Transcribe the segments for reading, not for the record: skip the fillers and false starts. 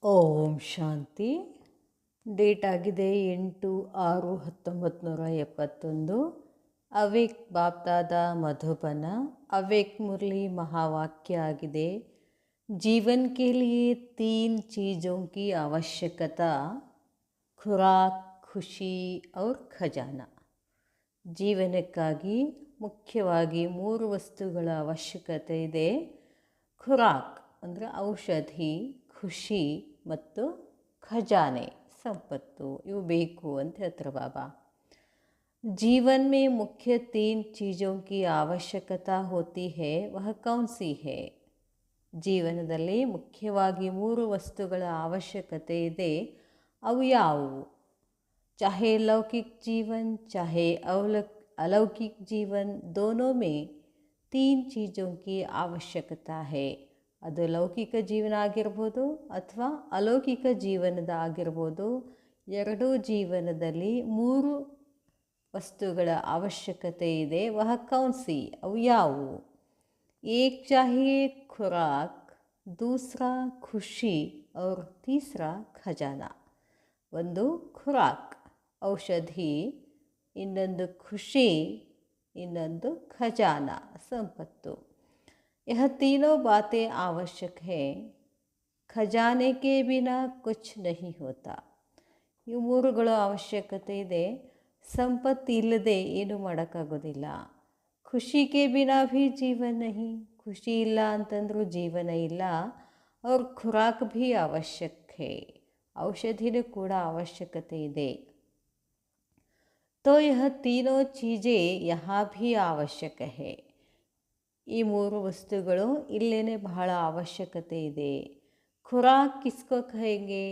ಓಂ ಶಾಂತಿ. Date ಆಗಿದೆ 8/6/1971. Awake BapDada Madhuban. Awake Murali ಮಹಾವಾಕ್ಯ ಆಗಿದೆ. जीवन के लिए 3 चीज़ों की आवश्यकता: खुराक, ಖುಷಿ और ಖಜಾನ. ಜೀವನಕ್ಕಾಗಿ ಮುಖ್ಯವಾಗಿ 3 ವಸ್ತುಗಳ ಅವಶ್ಯಕತೆ ಇದೆ. ಖುರಾಕ್ ಅಂದರೆ ಔಷಧಿ, ಖುಷಿ ಮತ್ತು ಖಜಾನೆ ಸಂಪತ್ತು, ಇವು ಬೇಕು ಅಂತ ಹೇಳ್ತಾರೆ ಬಾಬಾ. जीवन में मुख्य 3 चीज़ों की आवश्यकता होती है, वह कौन सी है? ಜೀವನದಲ್ಲಿ ಮುಖ್ಯವಾಗಿ 3 ವಸ್ತುಗಳ ಅವಶ್ಯಕತೆ ಇದೆ. ಅವು ಯಾವುವು? चाहे लौकिक जीवन चाहे अलौकिक जीवन, दोनों में 3 चीज़ों की आवश्यकता है. ಅದು ಲೌಕಿಕ ಜೀವನ ಆಗಿರ್ಬೋದು ಅಥವಾ ಅಲೌಕಿಕ ಜೀವನದ ಆಗಿರ್ಬೋದು. ಎರಡೂ ಜೀವನದಲ್ಲಿ 3 ವಸ್ತುಗಳ ಅವಶ್ಯಕತೆ ಇದೆ. ವಹ ಕೌನ್ಸಿ, ಅವು ಯಾವುವು? एक चाहिए खुराक, दूसरा खुशी और तीसरा ಖಜಾನ. ಒಂದು ಖುರಾಕ್ ಔಷಧಿ, ಇನ್ನೊಂದು ಖುಷಿ, ಇನ್ನೊಂದು ಖಜಾನ ಸಂಪತ್ತು. यह तीनों बातें आवश्यक है, ಖಜಾನೆ के बिना कुछ नहीं होता. ಇವು ಮೂರುಗಳು ಅವಶ್ಯಕತೆ ಇದೆ. ಸಂಪತ್ತು ಇಲ್ಲದೆ ಏನು ಮಾಡೋಕ್ಕಾಗೋದಿಲ್ಲ. ಖುಷಿ ಕೆ ಬಿನಾ ಭೀ ಜೀವನ ನಹಿ, ಖುಷಿ ಇಲ್ಲ ಅಂತಂದ್ರೂ ಜೀವನ ಇಲ್ಲ. ಅವ್ರ ಖುರಾಕ್ ಭೀ ಅವಶ್ಯಕ ಹೇ, ಔಷಧಿನೂ ಕೂಡ ಅವಶ್ಯಕತೆ ಇದೆ. ತೋ ಯಹ ತೀನೋ ಚೀಜೆ ಯಹಾ ಭೀ ಅವಶ್ಯಕ ಹೇ. ಈ 3 ವಸ್ತುಗಳು ಇಲ್ಲೇನೆ ಬಹಳ ಅವಶ್ಯಕತೆ ಇದೆ. ಖುರಾಕ್ ಕಿಸ್ಕೋ ಕಹೆಂಗೆ,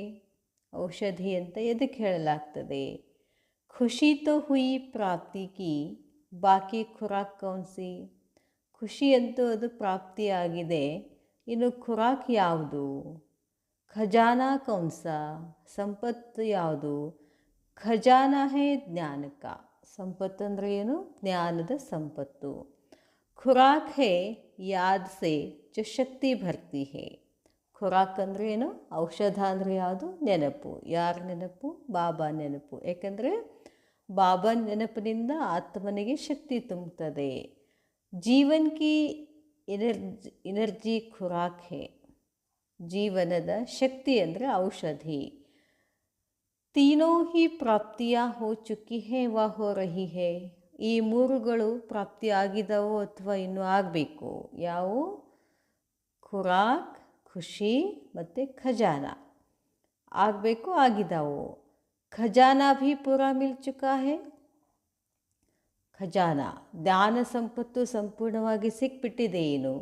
ಔಷಧಿ ಅಂತ ಎದಕ್ಕೆ ಹೇಳಲಾಗ್ತದೆ? ಖುಷಿ ತೋ ಹುಯಿ ಪ್ರಾಪ್ತಿ ಕಿ, ಬಾಕಿ ಖುರಾಕ್ ಕೌನ್ಸಿ. ಖುಷಿ ಅಂತೂ ಅದು ಪ್ರಾಪ್ತಿಯಾಗಿದೆ, ಇನ್ನು ಖುರಾಕ್ ಯಾವುದು? ಖಜಾನ ಕೌನ್ಸ, ಸಂಪತ್ತು ಯಾವುದು? ಖಜಾನ ಹೇ ಜ್ಞಾನಕ, ಸಂಪತ್ತು ಅಂದರೆ ಏನು? ಜ್ಞಾನದ ಸಂಪತ್ತು. ಖುರಾಕ್ ಹೇ ಯಾದ್ ಸೆ ಜೋ ಶಕ್ತಿ ಭರ್ತಿ ಹೇ. ಖುರಾಕ್ ಅಂದರೆ ಏನು? ಔಷಧ ಅಂದರೆ ಯಾವುದು? ನೆನಪು. ಯಾರ ನೆನಪು? ಬಾಬಾ ನೆನಪು. ಏಕೆಂದರೆ ಬಾಬಾ ನೆನಪಿನಿಂದ ಆತ್ಮನಿಗೆ ಶಕ್ತಿ ತುಂಬುತ್ತದೆ. ಜೀವನ್ ಕಿ ಎನರ್ಜಿ ಖುರಾಕ್ ಹೇ. ಜೀವನದ ಶಕ್ತಿ ಅಂದರೆ ಔಷಧಿ. ತೀನೋ ಹಿ ಪ್ರಾಪ್ತಿಯಾ ಹೋ ಚುಕ್ಕಿ ಹೇ ವಾ ಹೋ ರಹಿ ಹೇ. ಈ ಮೂರುಗಳು ಪ್ರಾಪ್ತಿಯಾಗಿದ್ದಾವೋ ಅಥವಾ ಇನ್ನೂ ಆಗಬೇಕು. ಯಾವುವು? ಖುರಾಕ್, ಖುಷಿ ಮತ್ತು ಖಜಾನ ಆಗಬೇಕು, ಆಗಿದ್ದಾವು. ಖಜಾನ ಭೀ ಪೂರಾ ಮಿಲ್ ಚುಕಾ ಹೇ. ಖಜಾನ ಜ್ಞಾನ ಸಂಪತ್ತು ಸಂಪೂರ್ಣವಾಗಿ ಸಿಕ್ಬಿಟ್ಟಿದೆ. ಏನು?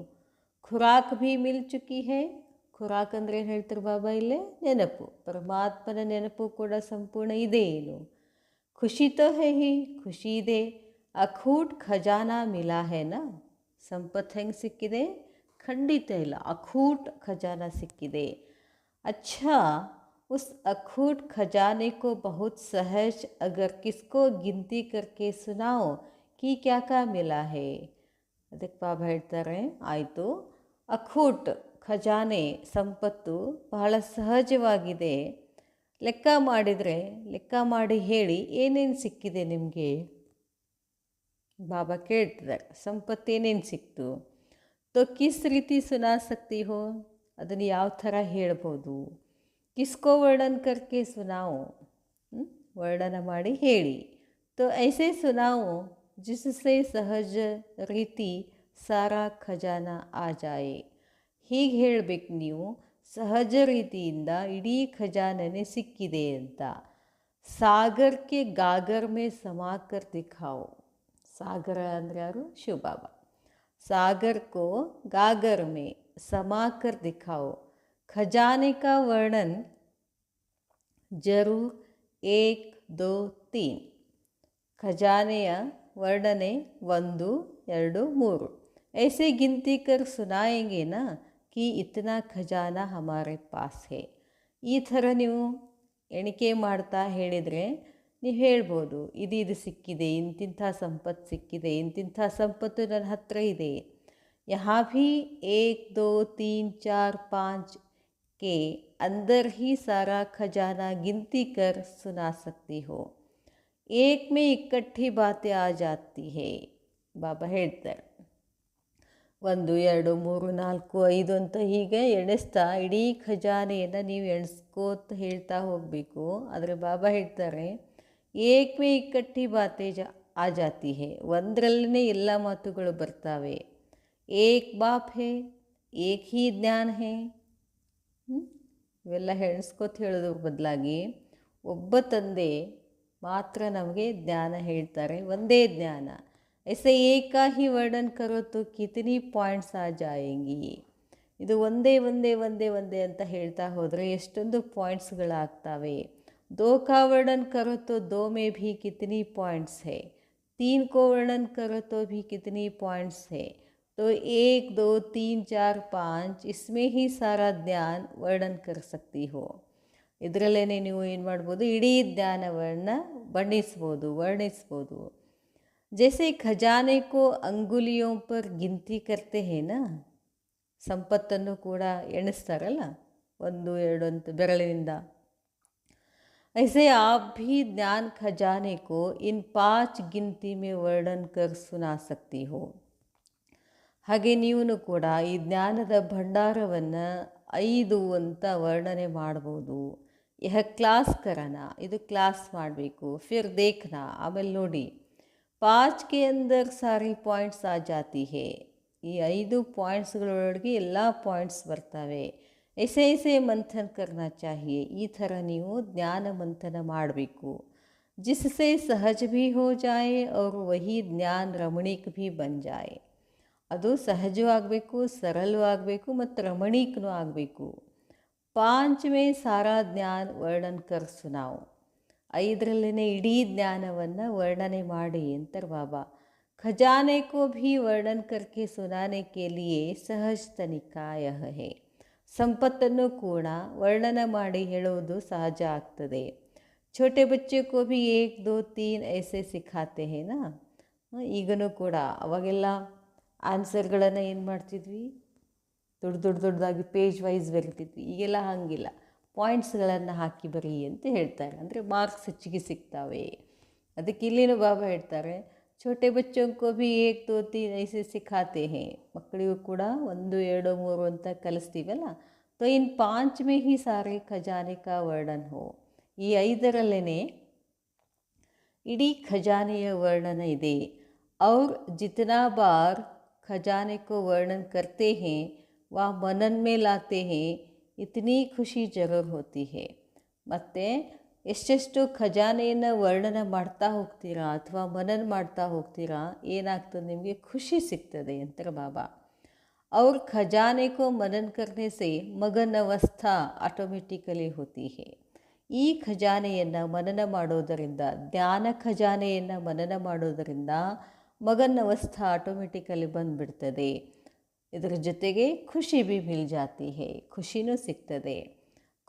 ಖುರಾಕ್ ಭೀ ಮಿಲ್ ಚುಕಿ ಹೇ. ಖುರಾಕ್ ಅಂದರೆ ಏನು ಹೇಳ್ತಾರೆ ಬಾಬಾ ಇಲ್ಲೇ? ನೆನಪು. ಪರಮಾತ್ಮನ ನೆನಪು ಕೂಡ ಸಂಪೂರ್ಣ ಇದೆ. ಏನು? ಖುಷಿ ತೋ ಹೇ ಹಿ, ಖುಷಿ ಇದೆ. ಅಖೂಟ್ ಖಜಾನ ಮಿಲಾ ಹೇನ. ಸಂಪತ್ತು ಹೆಂಗೆ ಸಿಕ್ಕಿದೆ? ಖಂಡಿತ ಇಲ್ಲ, ಅಖೂಟ್ ಖಜಾನ ಸಿಕ್ಕಿದೆ. अच्छा, उस अखूट खजाने को बहुत सहज अगर किसको गिनती करके सुनाओ कि क्या क्या मिला है. ಅದಕ್ಕೆ ಬಾಬಾ ಹೇಳ್ತಾರೆ, ಆಯಿತು, ಅಖೂಟ್ ಖಜಾನೆ ಸಂಪತ್ತು ಬಹಳ ಸಹಜವಾಗಿದೆ. ಲೆಕ್ಕ ಮಾಡಿದರೆ, ಲೆಕ್ಕ ಮಾಡಿ ಹೇಳಿ ಏನೇನು ಸಿಕ್ಕಿದೆ ನಿಮಗೆ. ಬಾಬಾ ಕೇಳ್ತಿದ್ದಾರೆ, ಸಂಪತ್ತು ಏನೇನು ಸಿಕ್ತು? ತೋ ಕಿಸ್ ರೀತಿ ಸುನಾ ಸಕ್ತಿ ಹೋ, ಅದನ್ನು ಯಾವ ಥರ ಹೇಳ್ಬೋದು? ಕಿಸ್ಕೋ ವರ್ಣನ್ ಕರ್ಕೆ ಸುನಾओ, ವರ್ಣನ ಮಾಡಿ ಹೇಳಿ. ತೋ ಐಸೆ ಸುನಾओ ಜಿಸ್ಸೆ ಸಹಜ ರೀತಿ ಸಾರಾ ಖಜಾನ ಆ ಜಾಯೆ. ಹೀಗೆ ಹೇಳಬೇಕು ನೀವು, ಸಹಜ ರೀತಿಯಿಂದ ಇಡೀ ಖಜಾನೆ ಸಿಕ್ಕಿದೆ ಅಂತ. ಸಾಗರ್ಗೆ ಗಾಗರ್ ಮೇ ಸಮಾಕರ್ ದಿಖಾओ. ಸಾಗರ ಅಂದರೆ ಯಾರು? ಶಿವಬಾಬಾ. सागर को गागर में समाकर दिखाओ. खजाने का वर्णन जरूर 1, 2, 3. ಖಜಾನೆಯ ವರ್ಣನೆ 1, 2, 3 ऐसे गिनती कर सुनाएंगे ना कि इतना खजाना हमारे पास है. ಈ ಥರ ನೀವು ಎಣಿಕೆ ಮಾಡ್ತಾ ಹೇಳಿದರೆ ನೀವು ಹೇಳ್ಬೋದು, ಇದು ಸಿಕ್ಕಿದೆ, ಇಂತಿಂಥ ಸಂಪತ್ತು ಸಿಕ್ಕಿದೆ, ಇಂತಿಂಥ ಸಂಪತ್ತು ನನ್ನ ಹತ್ರ ಇದೆ. ಯಹಾ ಭೀ 1, 2, 3, 4, 5 के अंदर ही सारा खजाना गिनती कर सुना सकती हो. एक में इकट्ठी बातें आ जाती है. ಬಾಬಾ ಹೇಳ್ತಾರೆ, 1 2 3 4 5 ಅಂತ ಹೀಗೆ ಎಣಿಸ್ತಾ ಇಡೀ ಖಜಾನೆಯನ್ನು ನೀವು ಎಣಿಸ್ಕೋತ ಹೇಳ್ತಾ ಹೋಗಬೇಕು. ಆದರೆ ಬಾಬಾ ಹೇಳ್ತಾರೆ, ಏಕ್ ಮೇ ಇಕ್ಕಟ್ಟಿ ಬಾತೆ ಆ ಜಾತಿ ಹೇ, ಒಂದರಲ್ಲೇ ಎಲ್ಲ ಮಾತುಗಳು ಬರ್ತಾವೆ. ಏಕ್ ಬಾಪ್ ಹೇ, ಏಕ್ ಹಿ ಜ್ಞಾನ ಹೇ. ಇವೆಲ್ಲ ಎಣಿಸ್ಕೋತ ಹೇಳೋದ್ರ ಬದಲಾಗಿ ಒಬ್ಬ ತಂದೆ ಮಾತ್ರ ನಮಗೆ ಜ್ಞಾನ ಹೇಳ್ತಾರೆ, ಒಂದೇ ಜ್ಞಾನ. ऐसे एक का ही वर्णन करो तो कितनी ಪಾಯಿಂಟ್ಸ್ ಆ ಜಾಯೇಂಗಿ. ಇದು ಒಂದೇ ಒಂದೇ ಒಂದೇ ಒಂದೇ ಅಂತ ಹೇಳ್ತಾ ಹೋದರೆ ಎಷ್ಟೊಂದು ಪಾಯಿಂಟ್ಸ್ಗಳಾಗ್ತವೆ. दो का वर्णन करो तो दो में भी कितनी पॉइंट्स है, 3 को वर्णन करो तो भी कितनी पॉइंट्स है. तो 1 2 3 4 5 इसमें ही सारा ಜ್ಞಾನ ವರ್ಣन कर सकती हो. ಇದರಲ್ಲೇ ನೀವು ಏನು ಮಾಡ್ಬೋದು, ಇಡೀ ಜ್ಞಾನವನ್ನು ವರ್ಣಿಸ್ಬೋದು. जैसे खजाने को अंगुलियों पर गिनती करते हैं ना, ಸಂಪತ್ತನ್ನು ಕೂಡ ಎಣಿಸ್ತಾರಲ್ಲ 1 2 ಅಂತ ಬೆರಳಿನಿಂದ. ऐसे आप भी ज्ञान खजाने को इन 5 गिनती में वर्णन कर सुना सकती हो. ಹಾಗೆ ನೀವು ಕೂಡ ಈ ಜ್ಞಾನದ ಭಂಡಾರವನ್ನು 5 ಅಂತ ವರ್ಣನೆ ಮಾಡ್ಬೋದು. ಯಹ ಕ್ಲಾಸ್ ಕರನ, ಇದು ಕ್ಲಾಸ್ ಮಾಡಬೇಕು. ಫಿರ್ ದೇಖ್ನಾ, ಆಮೇಲೆ ನೋಡಿ. 5 के अंदर सारी ಪಾಯಿಂಟ್ಸ್ ಆ ಜಾತಿ ಹೇ, ಈ 5 ಪಾಯಿಂಟ್ಸ್ಗಳೊಳಗೆ ಎಲ್ಲ ಪಾಯಿಂಟ್ಸ್ ಬರ್ತವೆ. ऐसे ऐसे ಮಂಥನ್ ಕರ್ನಾ ಚಾಹಿಯೇ, ಈ ಥರ ನೀವು ಜ್ಞಾನ ಮಂಥನ ಮಾಡಬೇಕು. जिससे सहज भी हो जाए और वही ज्ञान रमणीक भी बन जाए. ಅದು ಸಹಜವೂ ಆಗಬೇಕು, ಸರಳವೂ ಆಗಬೇಕು ಮತ್ತು ರಮಣೀಕನೂ ಆಗಬೇಕು. 5 में सारा ज्ञान वर्णन कर सुनाओ, 5ರಲ್ಲೇ ಇಡೀ ಜ್ಞಾನವನ್ನು ವರ್ಣನೆ ಮಾಡಿ ಅಂತಾರೆ ಬಾಬಾ. ಖಜಾನೆ ಕೋ ಭೀ ವರ್ಣನ್ ಕರ್ಕೆ ಸುನಾನೆ ಕೆ ಲಿಯೇ ಸಹಜ ತನಿಕಾ ಯಹ ಹೇ. ಸಂಪತ್ತನ್ನು ಕೂಡ ವರ್ಣನ ಮಾಡಿ ಹೇಳುವುದು ಸಹಜ ಆಗ್ತದೆ. ಛೋಟೆ ಬಚ್ಚೆ ಕೋ ಭೀ 1 2 3 ಐಸೆ ಸಿಖಾತೆ ಹೇನಾ. ಈಗನೂ ಕೂಡ ಅವಾಗೆಲ್ಲ ಆನ್ಸರ್ಗಳನ್ನು ಏನು ಮಾಡ್ತಿದ್ವಿ, ದೊಡ್ಡದಾಗಿ ಪೇಜ್ ವೈಸ್ ಬರೀತಿದ್ವಿ. ಈಗೆಲ್ಲ ಹಾಗಿಲ್ಲ, ಪಾಯಿಂಟ್ಸ್ಗಳನ್ನು ಹಾಕಿ ಬರೀ ಅಂತ ಹೇಳ್ತಾರೆ. ಅಂದರೆ ಮಾರ್ಕ್ಸ್ ಹೆಚ್ಚಿಗೆ ಸಿಗ್ತಾವೆ. ಅದಕ್ಕೆ ಇಲ್ಲಿನೂ ಬಾಬಾ ಹೇಳ್ತಾರೆ, ಛೋಟೆ ಬಚ್ಚೋಂಕೋ ಭೀ 1 2 3 ಐಸೆ ಸಿಖಾತೆ ಹೇ. ಮಕ್ಕಳಿಗೂ ಕೂಡ 1 2 3 ಅಂತ ಕಲಿಸ್ತೀವಲ್ಲ. ತೋ ಇನ್ 5 ಮೇ ಹಿ ಸಾರೆ ಖಜಾನೆ ಕಾ ವರ್ಣನ್ ಹೋ, ಈ 5ರಲ್ಲೇ ಇಡೀ ಖಜಾನೆಯ ವರ್ಣನ ಇದೆ. ಔರ್ ಜಿತನಾ ಬಾರ್ ಖಜಾನೆ ಕೋ ವರ್ಣನ್ ಕರ್ತೆ ಹೇ ವಾ ಮನನ್ ಮೇ ಲಾತೆ ಹೇ ಇತನಿ ಖುಷಿ ಜರೂರ್ ಹೋತಿ ಹೇ. ಮತ್ತು ಎಷ್ಟೆಷ್ಟು ಖಜಾನೆಯನ್ನು ವರ್ಣನ ಮಾಡ್ತಾ ಹೋಗ್ತೀರಾ ಅಥವಾ ಮನನ ಮಾಡ್ತಾ ಹೋಗ್ತೀರಾ, ಏನಾಗ್ತದೆ ನಿಮಗೆ ಖುಷಿ ಸಿಗ್ತದೆ ಅಂತಾರೆ ಬಾಬಾ. ಅವ್ರ ಖಜಾನೆ ಕೋ ಮನನ್ ಕರ್ನೆ ಸೆ ಮಗನ್ ಅವಸ್ಥಾ ಆಟೋಮೆಟಿಕಲಿ ಹೋತಿ ಹೇ. ಈ ಖಜಾನೆಯನ್ನು ಮನನ ಮಾಡೋದರಿಂದ, ಜ್ಞಾನ ಖಜಾನೆಯನ್ನು ಮನನ ಮಾಡೋದರಿಂದ ಮಗನ್ ಅವಸ್ಥಾ ಆಟೋಮೆಟಿಕಲಿ ಬಂದುಬಿಡ್ತದೆ. ಇದರ ಜೊತೆಗೆ ಖುಷಿ ಭೀ ಮಿಲ್ ಜಾತಿ ಹೇ, ಖುಷಿನೂ ಸಿಗ್ತದೆ.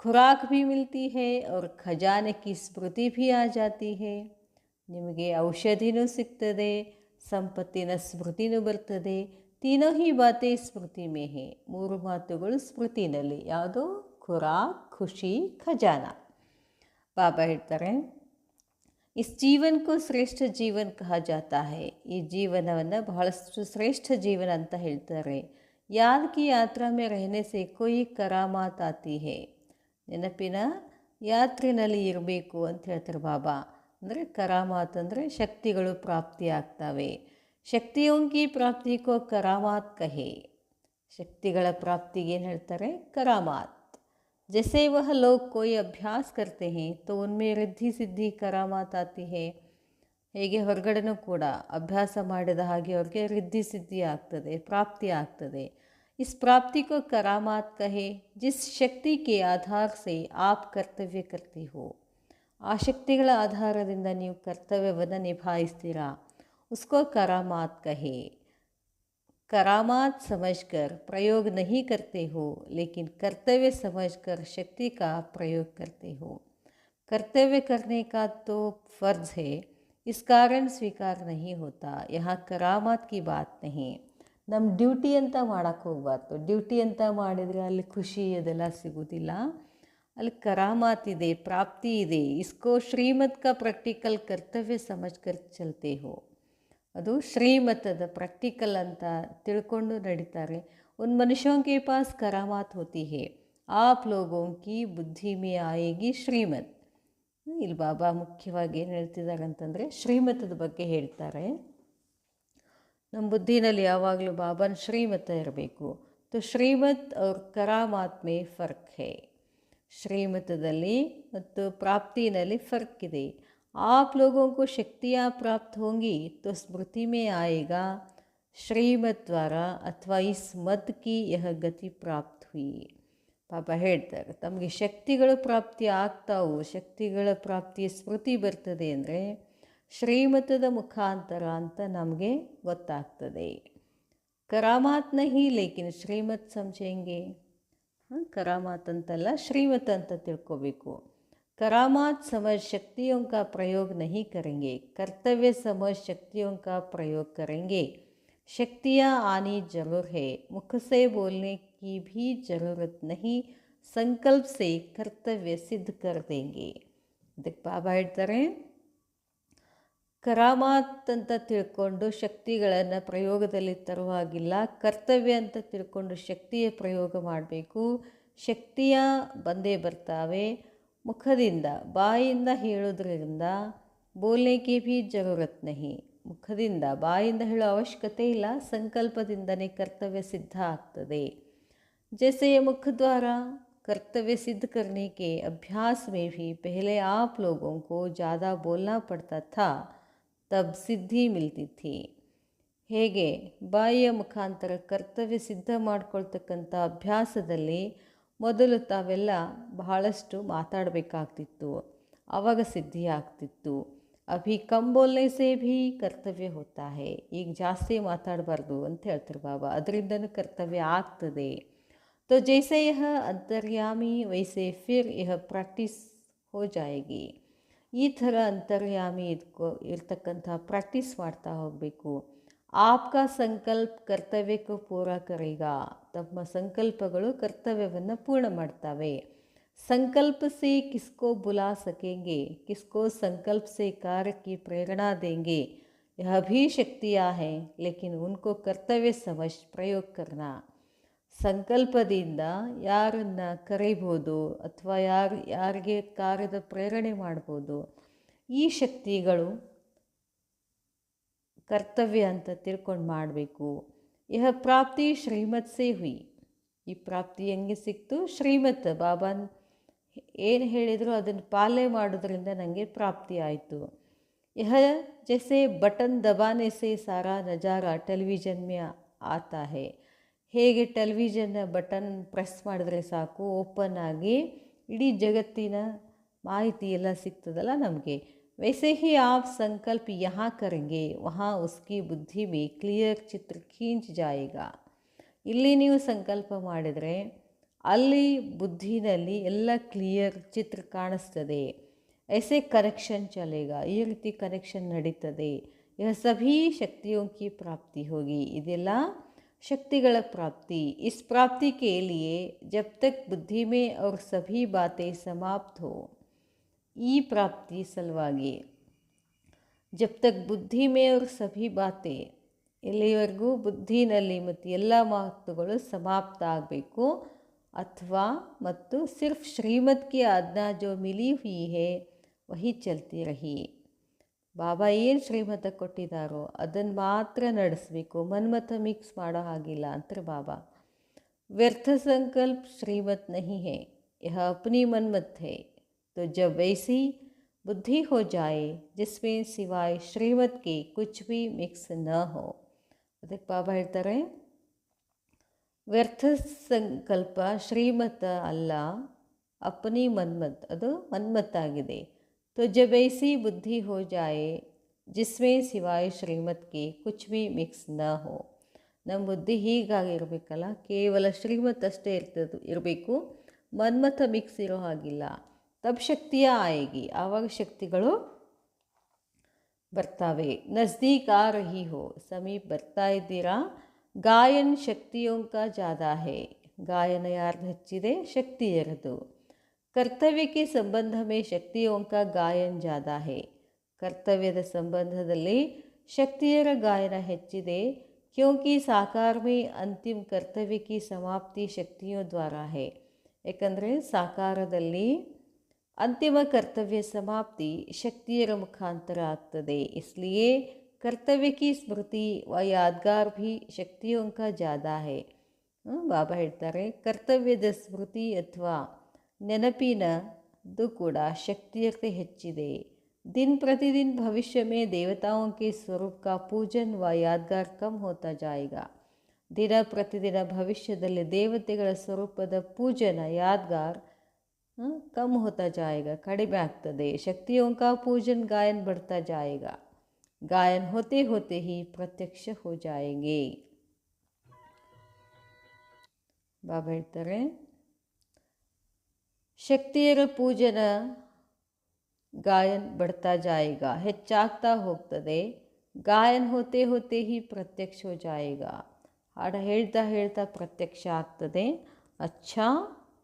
ಖುರಾಕ್ ಭೀ ಮಿಲ್ತಿ ಹೇ ಅವ್ರ ಖಜಾನೆ ಕಿ ಸ್ಮೃತಿ ಭೀ ಆ ಜಾತಿ ಹೇ. ನಿಮಗೆ ಔಷಧಿನೂ ಸಿಗ್ತದೆ, ಸಂಪತ್ತಿನ ಸ್ಮೃತಿನೂ ಬರ್ತದೆ. ತೀನೋ ಹಿ ಬಾತೆ ಸ್ಮೃತಿ ಮೇ ಹೇ, 3 ಮಾತುಗಳು ಸ್ಮೃತಿನಲ್ಲಿ. ಯಾವುದು? ಖುರಾಕ್, ಖುಷಿ, ಖಜಾನ. ಬಾಬಾ ಹೇಳ್ತಾರೆ, इस जीवन को ಶ್ರೇಷ್ಠ ಜೀವನ ಕಹಾ ಜಾತಾ ಹೈ. ಈ ಜೀವನವನ್ನು ಬಹಳಷ್ಟು ಶ್ರೇಷ್ಠ ಜೀವನ ಅಂತ ಹೇಳ್ತಾರೆ. ಯಾದ್ ಕಿ ಯಾತ್ರಾ ಮೇ ರಹನೆ ಸೆ ಕೊಯ್ ಕರಾಮಾತ್ ಆತಿ ಹೇ. ನೆನಪಿನ ಯಾತ್ರೆಯಲ್ಲಿ ಇರಬೇಕು ಅಂತ ಹೇಳ್ತಾರೆ ಬಾಬಾ. ಅಂದರೆ ಕರಾಮಾತ್ ಅಂದರೆ ಶಕ್ತಿಗಳು ಪ್ರಾಪ್ತಿಯಾಗ್ತವೆ. ಶಕ್ತಿಯೋಂ ಕಿ ಪ್ರಾಪ್ತಿ ಕೋ ಕರಾಮಾತ್ ಕಹೆ. ಶಕ್ತಿಗಳ ಪ್ರಾಪ್ತಿಗೆ ಏನು ಹೇಳ್ತಾರೆ? ಕರಾಮಾತ್. जैसे वह लोग कोई अभ्यास करते हैं तो उनमें रिद्धि सिद्धि करामात आती है. ಹೇಗೆ ಹೊರಗಡೆನೂ ಕೂಡ ಅಭ್ಯಾಸ ಮಾಡಿದ ಹಾಗೆ ಅವ್ರಿಗೆ ರಿದ್ಧಿ ಸಿದ್ಧಿ ಆಗ್ತದೆ, ಪ್ರಾಪ್ತಿ ಆಗ್ತದೆ. इस प्राप्ति को करामात कहे जिस शक्ति के आधार से आप कर्तव्य करती हो. ಆ ಶಕ್ತಿಗಳ ಆಧಾರದಿಂದ ನೀವು ಕರ್ತವ್ಯವನ್ನು ನಿಭಾಯಿಸ್ತೀರಾ, उसको करामात कहे. करामात समझकर प्रयोग नहीं करते हो, लेकिन कर्तव्य समझकर शक्ति का प्रयोग करते हो. कर्तव्य करने का तो फर्ज है, इस कारण स्वीकार नहीं होता. यहाँ करामात की बात नहीं. ನಮ್ಮ ಡ್ಯೂಟಿ ಅಂತ ಮಾಡೋಕ್ಕೆ ಹೋಗ್ಬಾರ್ದು. ಡ್ಯೂಟಿ ಅಂತ ಮಾಡಿದರೆ ಅಲ್ಲಿ ಖುಷಿ ಅದೆಲ್ಲ ಸಿಗೋದಿಲ್ಲ. ಅಲ್ಲಿ ಕರಾಮಾತ್ ಇದೆ, ಪ್ರಾಪ್ತಿ ಇದೆ. ಇಸ್ಕೋ ಶ್ರೀಮತ್ ಕಾ ಪ್ರಾಕ್ಟಿಕಲ್ ಕರ್ತವ್ಯ ಸಮಜ್ಕರ್ ಚಲ್ತೆ ಹೋ. ಅದು ಶ್ರೀಮತದ ಪ್ರಾಕ್ಟಿಕಲ್ ಅಂತ ತಿಳ್ಕೊಂಡು ನಡೀತಾರೆ. ಉನ್ ಮನುಷ್ಯೋಂ ಕೆ ಪಾಸ್ ಕರಾಮಾತ್ ಹೋತಿ ಹೇ, ಆಪ್ ಲೋಗೋಂ ಕಿ ಬುದ್ಧಿ ಮೇ ಆಯೇಗಿ ಶ್ರೀಮತ್. ಇಲ್ಲಿ ಬಾಬಾ ಮುಖ್ಯವಾಗಿ ಏನು ಹೇಳ್ತಿದ್ದಾರೆ ಅಂತಂದರೆ ಶ್ರೀಮತದ ಬಗ್ಗೆ ಹೇಳ್ತಾರೆ. ನಮ್ಮ ಬುದ್ಧಿನಲ್ಲಿ ಯಾವಾಗಲೂ ಬಾಬಾನ ಶ್ರೀಮತ ಇರಬೇಕು. तो ಶ್ರೀಮತ್ और ಕರಾಮಾತ್ ಮೇ ಫರ್ಕ್ ಹೇ. ಶ್ರೀಮತದಲ್ಲಿ ಮತ್ತು ಪ್ರಾಪ್ತಿನಲ್ಲಿ ಫರ್ಕ್ ಇದೆ. आप लोगों को शक्तियाँ प्राप्त होंगी तो स्मृति में आएगा श्रीमत द्वारा अथवा इस मत की यह गति प्राप्त हुई. ಪಾಪ ಹೇಳ್ತಾರೆ, ತಮಗೆ ಶಕ್ತಿಗಳು ಪ್ರಾಪ್ತಿ ಆಗ್ತಾವು, ಶಕ್ತಿಗಳ ಪ್ರಾಪ್ತಿಯ ಸ್ಮೃತಿ ಬರ್ತದೆ ಅಂದರೆ ಶ್ರೀಮತದ ಮುಖಾಂತರ ಅಂತ ನಮಗೆ ಗೊತ್ತಾಗ್ತದೆ. ಕರಾಮಾತ್ ನಹಿ ಲೇಕಿನ್ ಶ್ರೀಮತ್ ಸಮझेंगे. ಕರಾಮಾತ್ ಅಂತಲ್ಲ, ಶ್ರೀಮತ್ ಅಂತ ತಿಳ್ಕೋಬೇಕು. करामात समझ शक्तियों का प्रयोग नहीं करेंगे, कर्तव्य समझ शक्तियों का प्रयोग करेंगे. शक्तियाँ आनी जरूर है, मुख से बोलने की भी ज़रूरत नहीं, संकल्प से कर्तव्य सिद्ध कर देंगे. ಇದಕ್ಕೆ ಬಾಬಾ ಹೇಳ್ತಾರೆ, ಕರಾಮಾತ್ ಅಂತ ತಿಳ್ಕೊಂಡು ಶಕ್ತಿಗಳನ್ನು ಪ್ರಯೋಗದಲ್ಲಿ ತರುವಾಗಿಲ್ಲ, ಕರ್ತವ್ಯ ಅಂತ ತಿಳ್ಕೊಂಡು ಶಕ್ತಿಯ ಪ್ರಯೋಗ ಮಾಡಬೇಕು. ಶಕ್ತಿಯ ಬಂದೇ ಬರ್ತಾವೆ ಮುಖದಿಂದ, ಬಾಯಿಂದ ಹೇಳೋದ್ರಿಂದ. ಬೋಲ್ನೆಗೆ ಭೀ ಜರೂರತ್ ನಹಿ, ಮುಖದಿಂದ ಬಾಯಿಂದ ಹೇಳೋ ಅವಶ್ಯಕತೆ ಇಲ್ಲ, ಸಂಕಲ್ಪದಿಂದನೇ ಕರ್ತವ್ಯ ಸಿದ್ಧ ಆಗ್ತದೆ. जैसे मुख द्वारा कर्तव्य सिद्ध करने के अभ्यास में भी पहले आप लोगों को ज़्यादा बोलना पड़ता था, तब सिद्धि मिलती थी. ಹೇಗೆ ಬಾಯಿಯ ಮುಖಾಂತರ ಕರ್ತವ್ಯ ಸಿದ್ಧ ಮಾಡ್ಕೊಳ್ತಕ್ಕಂಥ ಅಭ್ಯಾಸದಲ್ಲಿ ಮೊದಲು ತಾವೆಲ್ಲ ಬಹಳಷ್ಟು ಮಾತಾಡಬೇಕಾಗ್ತಿತ್ತು, ಆವಾಗ ಸಿದ್ಧಿ ಆಗ್ತಿತ್ತು. ಅಭಿ ಕಮ್ ಬೋಲ್ನೆ ಸೇ ಭೀ ಕರ್ತವ್ಯ ಹೋತಾ ಹೇ, ಈಗ ಜಾಸ್ತಿ ಮಾತಾಡಬಾರ್ದು ಅಂತ ಹೇಳ್ತಾರೆ ಬಾಬಾ, ಅದರಿಂದನೂ ಕರ್ತವ್ಯ ಆಗ್ತದೆ. तो जैसे यह अंतर्यामी वैसे फिर यह प्रैक्टिस हो जाएगी. ಈ ಥರ ಅಂತರ್ಯಾಮಿ ಇರ್ತಕ್ಕಂಥ ಪ್ರಾಕ್ಟೀಸ್ ಮಾಡ್ತಾ ಹೋಗಬೇಕು. ಆಪ್ಕಾ ಸಂಕಲ್ಪ ಕರ್ತವ್ಯಕ್ಕೂ ಪೂರ ಕರೆಗ, ತಮ್ಮ ಸಂಕಲ್ಪಗಳು ಕರ್ತವ್ಯವನ್ನು ಪೂರ್ಣ ಮಾಡ್ತವೆ. ಸಂಕಲ್ಪ ಸೇ ಕಿಸ್ಕೋ ಬುಲಾ ಸಕೆಂಗೆ, ಕಿಸ್ಕೋ ಸಂಕಲ್ಪ ಸೇ ಕಾರ್ಯ ಕಿ ಪ್ರೇರಣಾ ದೇಂಗೆ. ಯಹ ಭೀ ಶಕ್ತಿಯಾँ हैं, लेकिन उनको ಕರ್ತವ್ಯ ಸಮझ ಪ್ರಯೋಗ करना. ಸಂಕಲ್ಪದಿಂದ ಯಾರನ್ನು ಕರೀಬೋದು ಅಥವಾ ಯಾರಿಗೆ ಕಾರ್ಯದ ಪ್ರೇರಣೆ ಮಾಡ್ಬೋದು, ಈ ಶಕ್ತಿಗಳು ಕರ್ತವ್ಯ ಅಂತ ತಿಳ್ಕೊಂಡು ಮಾಡಬೇಕು. ಯಹ ಪ್ರಾಪ್ತಿ ಶ್ರೀಮತ್ ಸೇ ಹುಯಿ, ಈ ಪ್ರಾಪ್ತಿ ಹೆಂಗೆ ಸಿಕ್ತು? ಶ್ರೀಮತ್, ಬಾಬಾನ್ ಏನು ಹೇಳಿದ್ರು ಅದನ್ನು ಪಾಲನೆ ಮಾಡೋದ್ರಿಂದ ನನಗೆ ಪ್ರಾಪ್ತಿ ಆಯಿತು. ಯಹ ಜೈಸೆ ಬಟನ್ ದಬಾನೆ ಸೇ ಸಾರಾ ನಜಾರಾ ಟೆಲಿವಿಷನ್ ಮೇ ಆತಾ ಹೇ, ಹೇಗೆ ಟೆಲಿವಿಷನ್ ಬಟನ್ ಪ್ರೆಸ್ ಮಾಡಿದ್ರೆ ಸಾಕು ಓಪನ್ ಆಗಿ ಇಡೀ ಜಗತ್ತಿನ ಮಾಹಿತಿ ಎಲ್ಲ ಸಿಗ್ತದಲ್ಲ ನಮಗೆ. वैसे ही आप संकल्प यहाँ करेंगे, वहाँ उसकी बुद्धि में क्लियर चित्र खींच जाएगा. ಇಲ್ಲಿ ನೀವು ಸಂಕಲ್ಪ ಮಾಡಿದರೆ ಅಲ್ಲಿ ಬುದ್ಧಿನಲ್ಲಿ ಎಲ್ಲ ಕ್ಲಿಯರ್ ಚಿತ್ರ ಕಾಣಿಸ್ತದೆ. ऐसे कनेक्शन चलेगा, ಈ ರೀತಿ ಕನೆಕ್ಷನ್ ನಡೀತದೆ. यह सभी शक्तियों की प्राप्ति होगी, ಇದೆಲ್ಲ शक्तिಗಳ ಪ್ರಾಪ್ತಿ. इस प्राप्ति के लिए जब तक बुद्धि में और सभी बातें समाप्त हो, ಈ ಪ್ರಾಪ್ತಿ ಸಲುವಾಗಿ ಜಬ್ ತಕ್ ಬುದ್ಧಿ ಮೇ और सभी बातें, ಎಲ್ಲಿವರೆಗೂ ಬುದ್ಧಿನಲ್ಲಿ ಮತ್ತು ಎಲ್ಲ ಮಾತುಗಳು ಸಮಾಪ್ತ ಆಗಬೇಕು. ಅಥವಾ ಮತ್ತು ಸಿರ್ಫ್ ಶ್ರೀಮತ್ ಕಿ ಆಜ್ಞಾ ಜೋ ಮಿಲಿ ಹುಯಿ ಹೇ ವಹಿ ಚಲ್ತಿ ರಹಿ. ಬಾಬಾ ಏನು ಶ್ರೀಮತ ಕೊಟ್ಟಿದ್ದಾರೋ ಅದನ್ನು ಮಾತ್ರ ನಡೆಸಬೇಕು, ಮನ್ಮತ ಮಿಕ್ಸ್ ಮಾಡೋ ಹಾಗಿಲ್ಲ ಅಂತಾರೆ ಬಾಬಾ. ವ್ಯರ್ಥ ಸಂಕಲ್ಪ ಶ್ರೀಮತ್ ನಹಿ ಹೇ, ಯಹ ಅಪ್ನಿ ಮನ್ಮತ್ ಹೇ. तो जब वैसी बुद्धि हो जाए जिसमें सिवाय श्रीमत के कुछ भी मिक्स न हो, ಅದಕ್ಕೆ ಬಾಬಾ ಹೇಳ್ತಾರೆ ವ್ಯರ್ಥ ಸಂಕಲ್ಪ ಶ್ರೀಮತ ಅಲ್ಲ, ಅಪ್ನಿ ಮನ್ಮತ್, ಅದು ಮನ್ಮತ್ತಾಗಿದೆ. तो जब ऐसी बुद्धि हो जाए जिसमें सिवाय श्रीमत के कुछ भी मिक्स न हो, ನಮ್ಮ ಬುದ್ಧಿ ಹೀಗಾಗಿರಬೇಕಲ್ಲ, ಕೇವಲ ಶ್ರೀಮತ್ ಅಷ್ಟೇ ಇರಬೇಕು, ಮನ್ಮಥ ಮಿಕ್ಸ್ ಇರೋ ಹಾಗಿಲ್ಲ. ತಬ್ ಶಕ್ತಿಯ ಆಯೇಗಿ, ಆವಾಗ ಶಕ್ತಿಗಳು ಬರ್ತಾವೆ. ನಜ್ದೀಕ್ ಆ ರಹಿ ಹೋ, ಸಮೀಪ ಬರ್ತಾ ಇದ್ದೀರಾ. गायन शक्तियों का ज़्यादा है गायन यार्ದು ಹೆಚ್ಚಿದೆ ಶಕ್ತಿಯರದು ಕರ್ತವ್ಯ के संबंध में शक्तियों का गायन ज़्यादा है ಕರ್ತವ್ಯದ ಸಂಬಂಧದಲ್ಲಿ ಶಕ್ತಿಯರ ಗಾಯನ ಹೆಚ್ಚಿದೆ क्योंकि साकार में अंतिम कर्तव्य की समाप्ति शक्तियों द्वारा है ಏಕೆಂದರೆ ಸಾಕಾರದಲ್ಲಿ अंतिम कर्तव्य समाप्ति शक्तियर मुखांतर ಆಗ್ತದೆ इसलिए कर्तव्य की स्मृति व यादगार भी शक्तियों का ज़्यादा है ಬಾಬಾ ಹೇಳ್ತಾರೆ ಕರ್ತವ್ಯದ ಸ್ಮೃತಿ ಅಥವಾ ನೆನಪಿನದು ಕೂಡ ಶಕ್ತಿಯತೆ ಹೆಚ್ಚಿದೆ दिन प्रतिदिन भविष्य में देवताओं के स्वरूप का पूजन व यादगार कम होता जाएगा ದಿನ ಪ್ರತಿದಿನ ಭವಿಷ್ಯದಲ್ಲಿ ದೇವತೆಗಳ ಸ್ವರೂಪದ ಪೂಜನ ಯಾದಗಾರ್ कम होता जाएगा कड़िमे ಆಗ್ತದೆ शक्तियों का पूजन गायन बढ़ता जाएगा गायन होते होते ही प्रत्यक्ष हो जाएंगे ಬಾಬಾ ಹೇಳ್ತಾರೆ ಶಕ್ತಿಯರ ಪೂಜನ गायन बढ़ता जाएगा ಹೆಚ್ಚಾಗ್ತಾ ಹೋಗ್ತದೆ गायन होते होते ही प्रत्यक्ष हो जाएगा ಹಾಡು ಹೇಳ್ತಾ ಹೇಳ್ತಾ ಪ್ರತ್ಯಕ್ಷ ಆಗ್ತದೆ अच्छा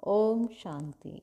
ओम शांति।